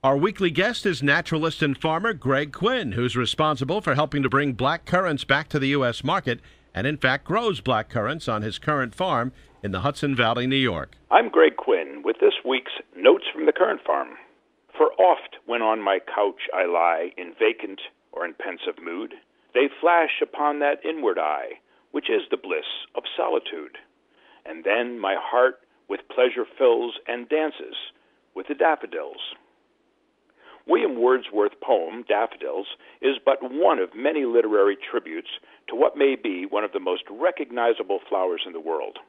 Our weekly guest is naturalist and farmer Greg Quinn, who's responsible for helping to bring black currants back to the U.S. market and, in fact, grows black currants on his Currant farm in the Hudson Valley, New York. I'm Greg Quinn with this week's Notes from the Currant Farm. For oft when on my couch I lie in vacant or in pensive mood, they flash upon that inward eye, which is the bliss of solitude. And then my heart with pleasure fills and dances with the daffodils. William Wordsworth's poem, Daffodils, is but one of many literary tributes to what may be one of the most recognizable flowers in the world.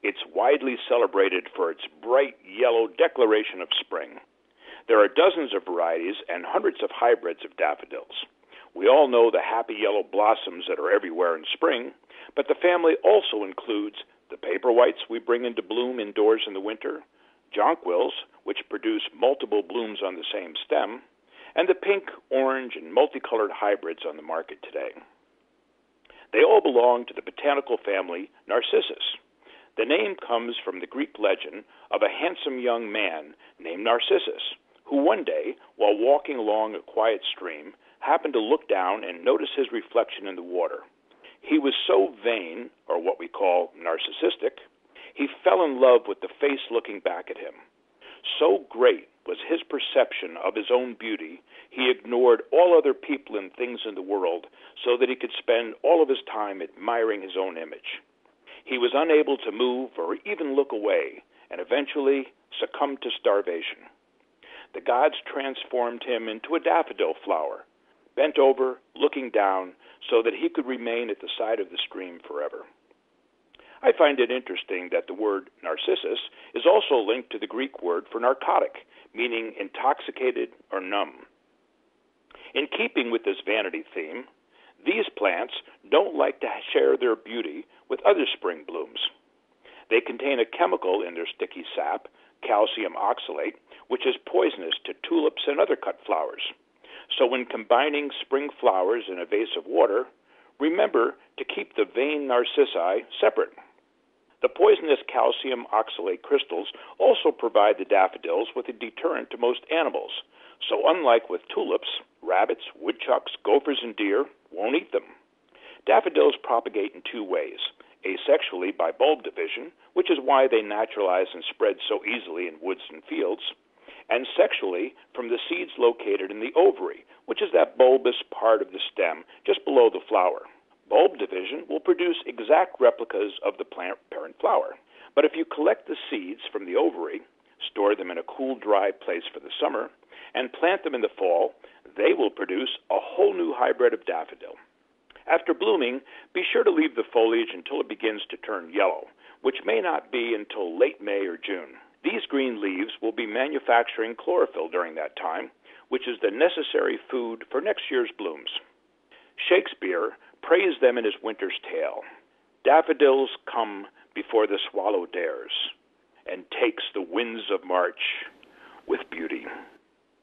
It's widely celebrated for its bright yellow declaration of spring. There are dozens of varieties and hundreds of hybrids of daffodils. We all know the happy yellow blossoms that are everywhere in spring, but the family also includes the paperwhites we bring into bloom indoors in the winter, jonquils, which produce multiple blooms on the same stem, and the pink, orange, and multicolored hybrids on the market today. They all belong to the botanical family Narcissus. The name comes from the Greek legend of a handsome young man named Narcissus, who one day, while walking along a quiet stream, happened to look down and notice his reflection in the water. He was so vain, or what we call narcissistic, he fell in love with the face looking back at him. So great was his perception of his own beauty, he ignored all other people and things in the world so that he could spend all of his time admiring his own image. He was unable to move or even look away, and eventually succumbed to starvation. The gods transformed him into a daffodil flower, bent over, looking down, so that he could remain at the side of the stream forever. I find it interesting that the word narcissus is also linked to the Greek word for narcotic, meaning intoxicated or numb. In keeping with this vanity theme, these plants don't like to share their beauty with other spring blooms. They contain a chemical in their sticky sap, calcium oxalate, which is poisonous to tulips and other cut flowers. So when combining spring flowers in a vase of water, remember to keep the vain narcissi separate. The poisonous calcium oxalate crystals also provide the daffodils with a deterrent to most animals. So unlike with tulips, rabbits, woodchucks, gophers, and deer won't eat them. Daffodils propagate in two ways: asexually by bulb division, which is why they naturalize and spread so easily in woods and fields, and sexually from the seeds located in the ovary, which is that bulbous part of the stem just below the flower. Bulb division will produce exact replicas of the parent flower. But if you collect the seeds from the ovary, store them in a cool, dry place for the summer, and plant them in the fall, they will produce a whole new hybrid of daffodil. After blooming, be sure to leave the foliage until it begins to turn yellow, which may not be until late May or June. These green leaves will be manufacturing chlorophyll during that time, which is the necessary food for next year's blooms. Shakespeare praised them in his Winter's Tale. Daffodils come before the swallow dares, and takes the winds of March with beauty.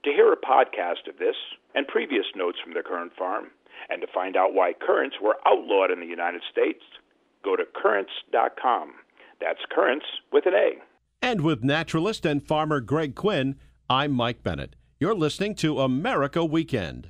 To hear a podcast of this and previous notes from the Currant Farm, and to find out why currants were outlawed in the United States, go to CurrantC.com. That's currants with an A. And with naturalist and farmer Greg Quinn, I'm Mike Bennett. You're listening to America Weekend.